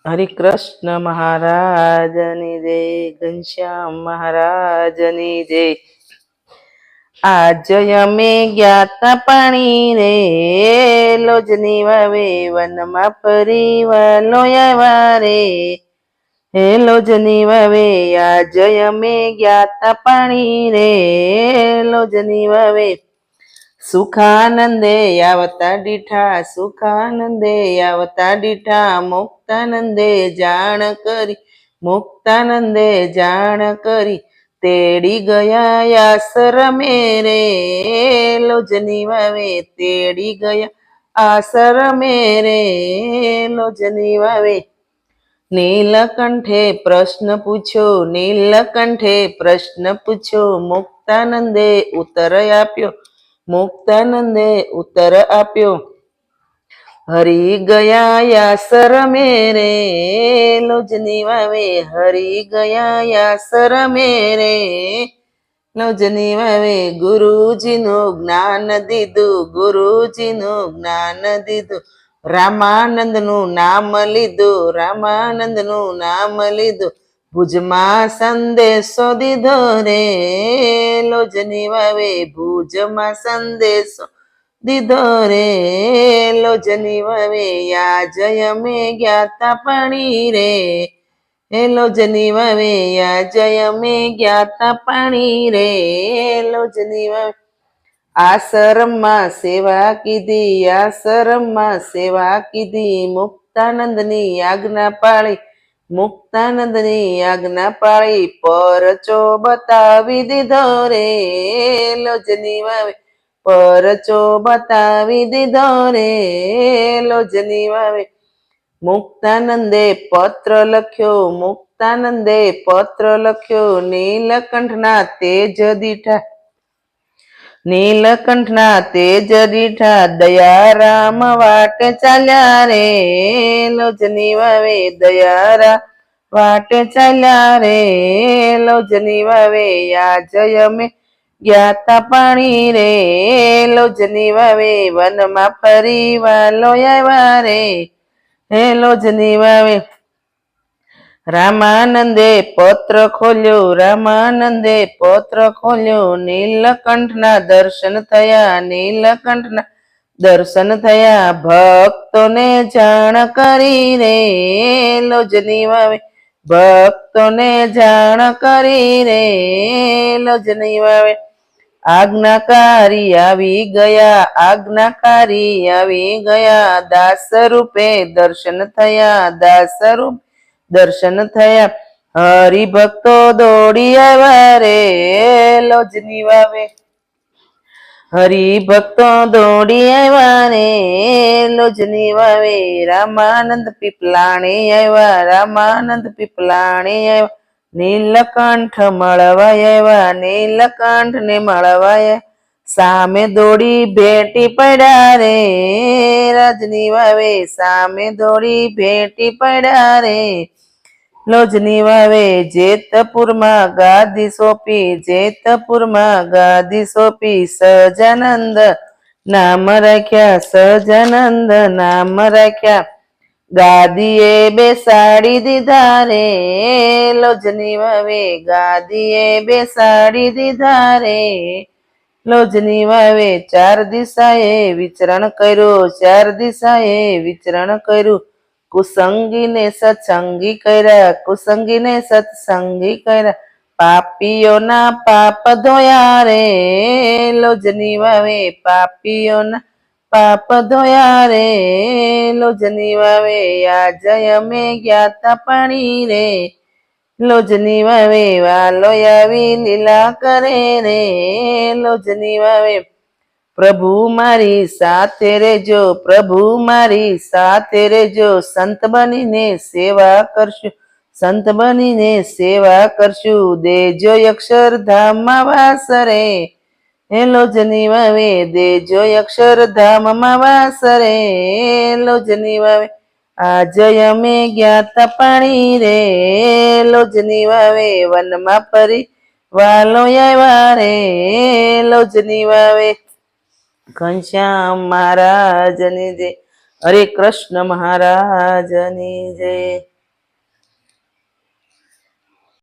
હરે કૃષ્ણ મહારાજની જય, ઘનશ્યામ મહારાજની જય। આજ અમે ગયા તા પાણી રે, લોજની વાવે વનમાં પરિવાલો આવ્યા રે। હે લોજની વાવે આજ અમે ગયા તા પાણી રે, લોજની વાવે સુખાનંદે આવતા દીઠા, સુખાનંદે આવતા દીઠા, મુક્તાનંદે જાણ કરી, મુક્તાનંદે જાણ કરી, તેડી ગયા આશ્રમે રે, લોજની વાવે તેડી ગયા આશ્રમે રે, લોજની વાવે। નીલકંઠે પ્રશ્ન પૂછ્યો, નીલકંઠે પ્રશ્ન પૂછ્યો, મુક્તાનંદે ઉત્તર આપ્યો, મુક્તાનંદે ઉત્તર આપ્યો। હરી ગયા આશ્રમે રે, લોજની વાવે હરી ગયા આશ્રમે રે, લોજની વાવે ગુરુજીનું જ્ઞાન દીધું, ગુરુજીનું જ્ઞાન દીધું, રામાનંદનું નામ લીધું, રામાનંદનું નામ લીધું, ભુજમાં સંદેશો દીધો રે, લોજની વાવે ભુજમાં સંદેશો દીધો રે, લોજની વાવે આજ અમે ગયા તા પાણી રે, હે લોજની વાવે આજ અમે ગયા તા પાણી રે, લોજની વાવે આશ્રમમાં સેવા કીધી, આશ્રમમાં સેવા કીધી, મુક્તાનંદની આજ્ઞા પાળી, મુક્તાનંદની આજ્ઞા પાળી, પરચો બતાવી દીધો રે, લોજની વાવે પરચો બતાવી દીધો રે, લોજની વાવે મુક્તાનંદે પત્ર લખ્યો, મુક્તાનંદે પત્ર લખ્યો, નીલકંઠના તેજ દીઠા, નીલકંઠના તેજ દીઠા, દયારામ વાટે ચાલ્યા રે, લોજની વાવે દયારામ વાટે ચાલ્યા રે, લોજની વાવે આજ અમે ગયા તા પાણી રે, લોજની વાવે વનમાં પરિવાલો આવ્યા રે, હે લોજની વાવે રામાનંદે પત્ર ખોલ્યો, રામાનંદે પત્ર ખોલ્યો, નીલકંઠના દર્શન થયા, નીલકંઠના દર્શન થયા, ભક્તોને જાણ કરી રે, લોજની વાવે ભક્તોને જાણ કરી રે, લોજની વાવે આજ્ઞાકારી આવી ગયા, આજ્ઞાકારી આવી ગયા, દાસ રૂપે દર્શન થયા, દાસ રૂપે દર્શન થયા, હરિભક્તો દોડી આવ્યા રે, લોજની વાવે હરિભક્તો દોડી આવ્યા રે, લોજની વાવે રામાનંદ પીપલાણી આવ્યા, રામાનંદ પીપલાણી આવ્યા, નીલકંઠ મળવા આવ્યા, નીલકંઠ ને મળવા આવ્યા, સામે દોડી ભેટી પડ્યા રે, રાજની વાવે સામે દોડી ભેટી પડ્યા રે, લોજની વાવે જેતપુરમાં ગાદી સોંપી, જેતપુરમાં ગાદી સોંપી, સહજાનંદ નામ રાખ્યા, સહજાનંદ નામ રાખ્યા, ગાદીએ બેસાડી દીધા રે, લોજની વાવે ગાદીએ બેસાડી દીધા રે, લોજની વાવે ચાર દિશાએ વિચરણ કર્યું, ચાર દિશાએ વિચરણ કર્યું, કુસંગીને સત્સંગી કર્યા, કુસંગીને સત્સંગી કર્યા, પાપીઓના પાપ ધોયા રે, લોજની વાવે પાપીઓના પાપ ધોયા રે, લોજની વાવે આજ અમે ગયા તા પાણી રે, લોજની વાવે વાલો આવી લીલા કરે રે, લોજની વાવે પ્રભુ મારી સાથે રેજો, પ્રભુ મારી સાથે રેજો, સંત બનીને સેવા કરશું, સંત બનીને સેવા કરશું, દેજો અક્ષરધામમાં વાસ રે, હે લોજની વાવે દેજો અક્ષરધામમાં વાસ રે, લોજની વાવે આજ અમે ગયા તા પાણી રે, લોજની વાવે વનમાં પરી વાલો આવ્યા રે, લોજની વાવે ઘનશ્યામ મહારાજની જય, હરે કૃષ્ણ મહારાજની જય.